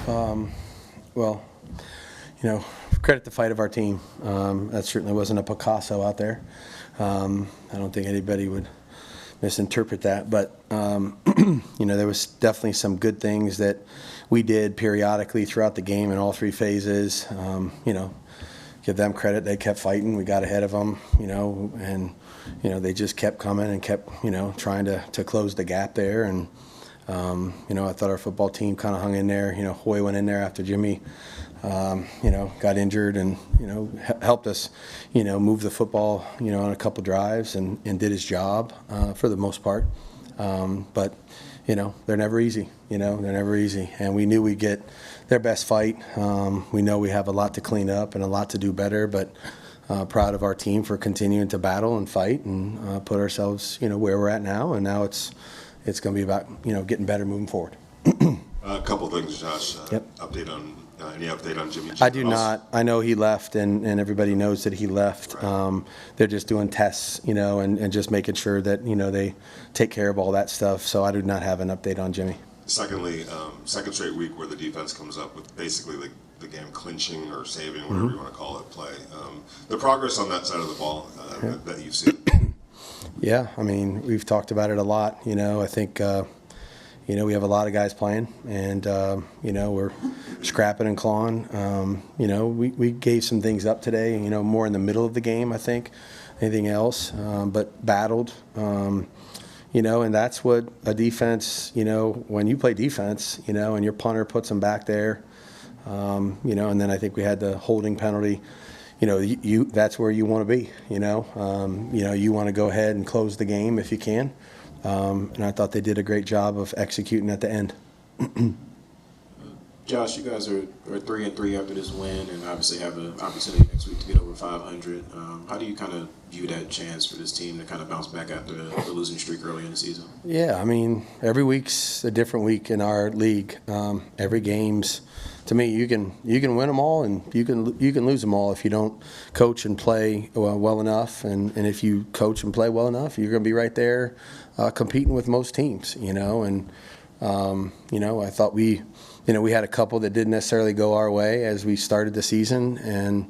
Well, credit the fight of our team. That certainly wasn't a Picasso out there. I don't think anybody would misinterpret that, but there was definitely some good things that we did periodically throughout the game in all three phases. Give them credit; they kept fighting. We got ahead of them, and they just kept coming and kept trying to close the gap there. And I thought our football team kind of hung in there. Hoy went in there after Jimmy got injured and helped us move the football on a couple drives and did his job for the most part. But they're never easy. They're never easy, and we knew we'd get their best fight. We know we have a lot to clean up and a lot to do better, but proud of our team for continuing to battle and fight and put ourselves where we're at now. And now it's going to be about getting better moving forward. A couple things, Josh. Yep. Any update on Jimmy? I do not. I know he left, and everybody knows that he left. Right. They're just doing tests, and just making sure that they take care of all that stuff. So I do not have an update on Jimmy. Secondly, second straight week where the defense comes up with basically the game clinching or saving, whatever you want to call it, play. The progress on that side of the ball that you've seen. Yeah, I mean, we've talked about it a lot. I think. We have a lot of guys playing, and we're scrapping and clawing. We gave some things up today. More in the middle of the game, I think, anything else, but battled. And that's what a defense. When you play defense, and your punter puts them back there, and then I think we had the holding penalty. That's where you want to be. You want to go ahead and close the game if you can. And I thought they did a great job of executing at the end. Josh, you guys are 3-3 after this win, and obviously have an opportunity next week to get over 500. How do you kind of view that chance for this team to kind of bounce back after the losing streak early in the season? Yeah, I mean, every week's a different week in our league. Every game's, to me, you can win them all, and you can lose them all if you don't coach and play well enough. And if you coach and play well enough, you're going to be right there competing with most teams. And I thought we had a couple that didn't necessarily go our way as we started the season,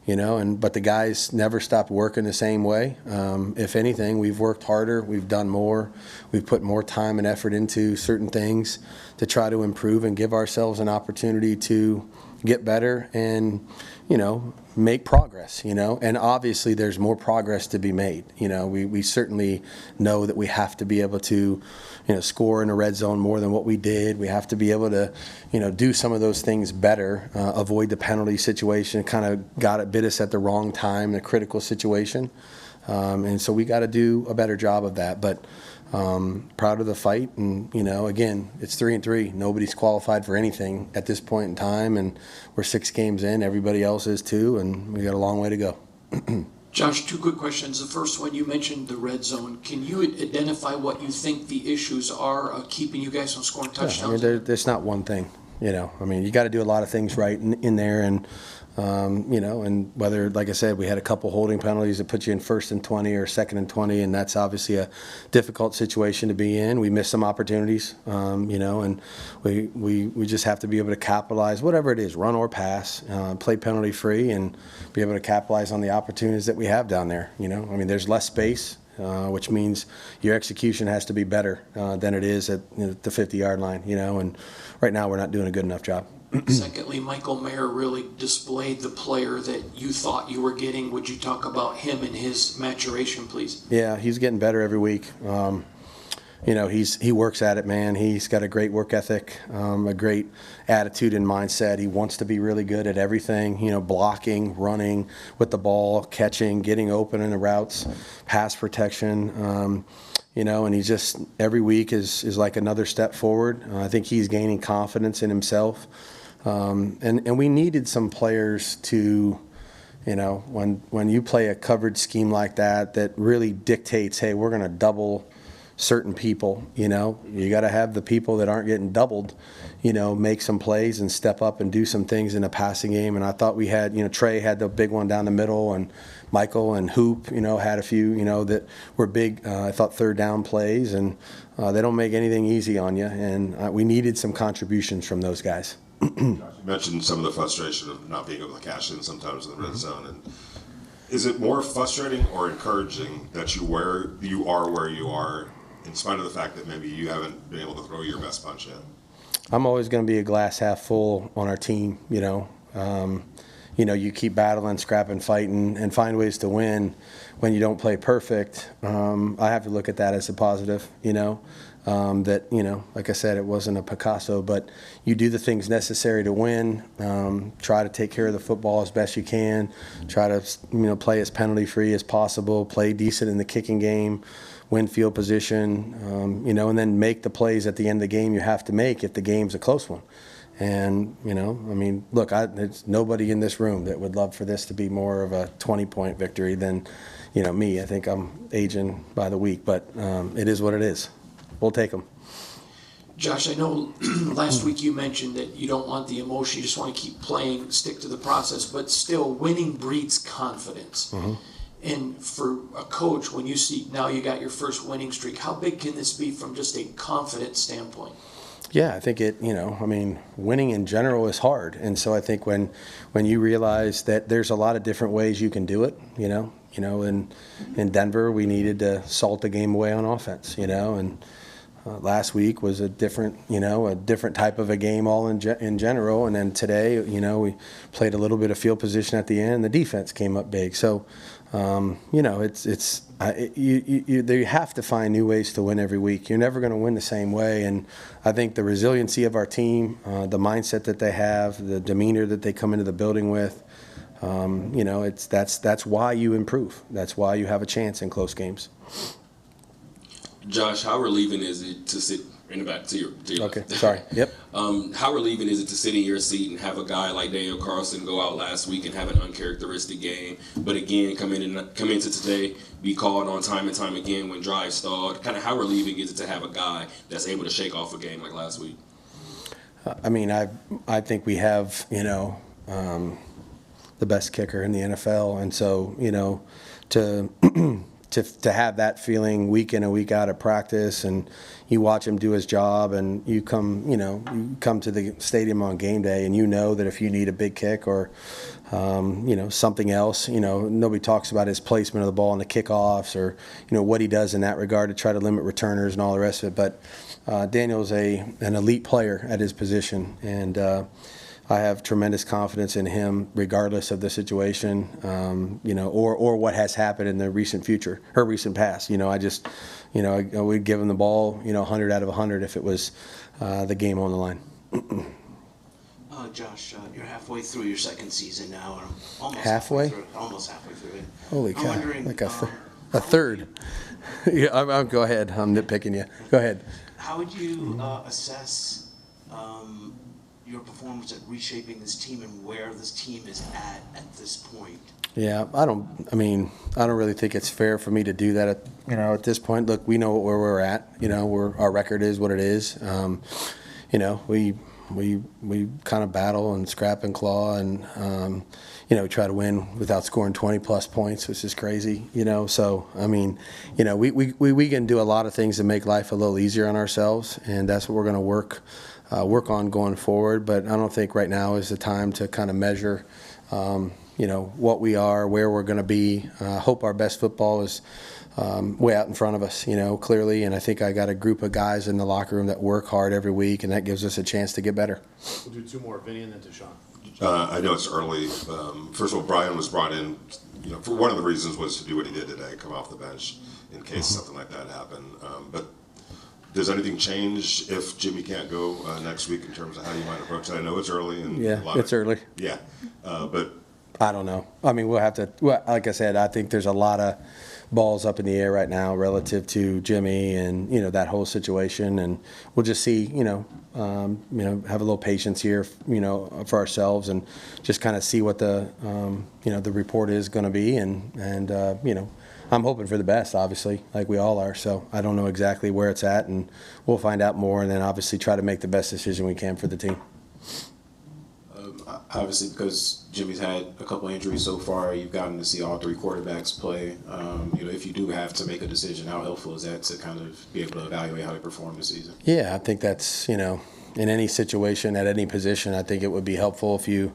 but the guys never stopped working the same way. If anything, we've worked harder, we've done more, we've put more time and effort into certain things to try to improve and give ourselves an opportunity to get better and make progress. And obviously there's more progress to be made. We certainly know that we have to be able to score in the red zone more than what we did. We have to be able to do some of those things better, avoid the penalty situation. Kind of bit us at the wrong time in a critical situation, and so we got to do a better job of that. But proud of the fight, and again, it's 3-3. Nobody's qualified for anything at this point in time, and we're 6 games in. Everybody else is too, and we got a long way to go. Josh, 2 quick questions. The first one, you mentioned the red zone. Can you identify what you think the issues are keeping you guys from scoring touchdowns? Yeah, I mean, there's not one thing. I mean, you got to do a lot of things right in there, and and whether, like I said, we had a couple holding penalties that put you in 1st and 20 or 2nd and 20, and that's obviously a difficult situation to be in. We missed some opportunities, and we just have to be able to capitalize, whatever it is, run or pass, play penalty free, and be able to capitalize on the opportunities that we have down there. I mean, there's less space, which means your execution has to be better than it is at the 50-yard line. And right now we're not doing a good enough job. Secondly, Michael Mayer really displayed the player that you thought you were getting. Would you talk about him and his maturation, please? Yeah, he's getting better every week. He works at it, man. He's got a great work ethic, a great attitude and mindset. He wants to be really good at everything, blocking, running with the ball, catching, getting open in the routes, pass protection. And he's just, every week is like another step forward. I think he's gaining confidence in himself. And we needed some players to, when you play a coverage scheme like that really dictates, hey, we're going to double certain people. You got to have the people that aren't getting doubled, make some plays and step up and do some things in the passing game. And I thought we had, Trey had the big one down the middle, and Michael and Hoop, had a few, that were big, I thought, 3rd down plays, and they don't make anything easy on you. And we needed some contributions from those guys. You mentioned some of the frustration of not being able to cash in sometimes in the red zone. And is it more frustrating or encouraging that you are where you are, in spite of the fact that maybe you haven't been able to throw your best punch yet? I'm always going to be a glass half full on our team. You keep battling, scrapping, fighting, and find ways to win when you don't play perfect. I have to look at that as a positive, like I said, it wasn't a Picasso, but you do the things necessary to win. Try to take care of the football as best you can. Try to, play as penalty-free as possible, play decent in the kicking game, win field position, and then make the plays at the end of the game you have to make if the game's a close one. And, look, there's nobody in this room that would love for this to be more of a 20-point victory than, me. I think I'm aging by the week, but it is what it is. We'll take them. Josh, I know last week you mentioned that you don't want the emotion, you just want to keep playing, stick to the process, but still winning breeds confidence. Mm-hmm. And for a coach, when you see now you got your first winning streak, how big can this be from just a confidence standpoint? Yeah, I think winning in general is hard. And so I think when you realize that there's a lot of different ways you can do it, in Denver, we needed to salt the game away on offense, and last week was a different type of a game all in general. And then today, we played a little bit of field position at the end. The defense came up big. So, you have to find new ways to win every week. You're never going to win the same way. And I think the resiliency of our team, the mindset that they have, the demeanor that they come into the building with, that's why you improve. That's why you have a chance in close games. Josh, how relieving is it to sit in the back to your Okay, left? sorry. Yep. How relieving is it to sit in your seat and have a guy like Daniel Carlson go out last week and have an uncharacteristic game, but again come into today, be called on time and time again when drives stalled? Kind of how relieving is it to have a guy that's able to shake off a game like last week? I think we have the best kicker in the NFL, and so to have that feeling week in and week out of practice, and you watch him do his job, and you come to the stadium on game day, and that if you need a big kick or something else, nobody talks about his placement of the ball in the kickoffs or what he does in that regard to try to limit returners and all the rest of it. But Daniel's an elite player at his position, and I have tremendous confidence in him, regardless of the situation, or what has happened in the recent future or recent past. I would give him the ball, 100 out of 100 if it was the game on the line. Josh, you're halfway through your second season now, or almost halfway through it. Holy I'm cow! wondering, Like a third. Yeah, I'll go ahead. I'm nitpicking you. Go ahead. How would you assess your performance at reshaping this team and where this team is at this point? Yeah, I don't really think it's fair for me to do that at this point. Look, we know where we're at. Our record is what it is. We kind of battle and scrap and claw and try to win without scoring 20 plus points, which is crazy. So we can do a lot of things to make life a little easier on ourselves, and that's what we're going to work on going forward. But I don't think right now is the time to kind of measure what we are, where we're going to be. Hope our best football is way out in front of us, clearly. And I think I got a group of guys in the locker room that work hard every week, and that gives us a chance to get better. We'll do two more, Vinny and then Deshaun. I know it's early. First of all, Brian was brought in, for one of the reasons was to do what he did today, come off the bench in case something like that happened. But does anything change if Jimmy can't go next week in terms of how you might approach it? I know it's early. And early. Yeah, but I don't know. We'll have to. Like I said, I think there's a lot of balls up in the air right now relative to Jimmy and that whole situation, and we'll just see. Have a little patience here, for ourselves, and just kind of see what the the report is going to be, and I'm hoping for the best, obviously, like we all are. So I don't know exactly where it's at, and we'll find out more, and then obviously try to make the best decision we can for the team. Obviously, because Jimmy's had a couple injuries so far, you've gotten to see all three quarterbacks play. If you do have to make a decision, how helpful is that to kind of be able to evaluate how they perform this season? Yeah, I think that's, in any situation, at any position, I think it would be helpful if you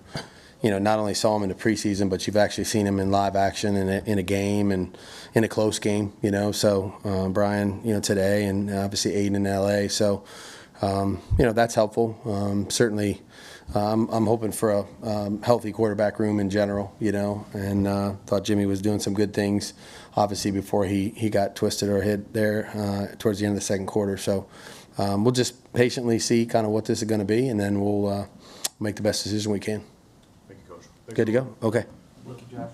not only saw him in the preseason, but you've actually seen him in live action in a game and in a close game, So Brian, today, and obviously Aiden in LA. So, that's helpful. Certainly, I'm hoping for a healthy quarterback room in general, and thought Jimmy was doing some good things, obviously, before he got twisted or hit there towards the end of the second quarter. So we'll just patiently see kind of what this is going to be, and then we'll make the best decision we can. Thank you, Coach. Good to go? Okay. Thank you, Josh.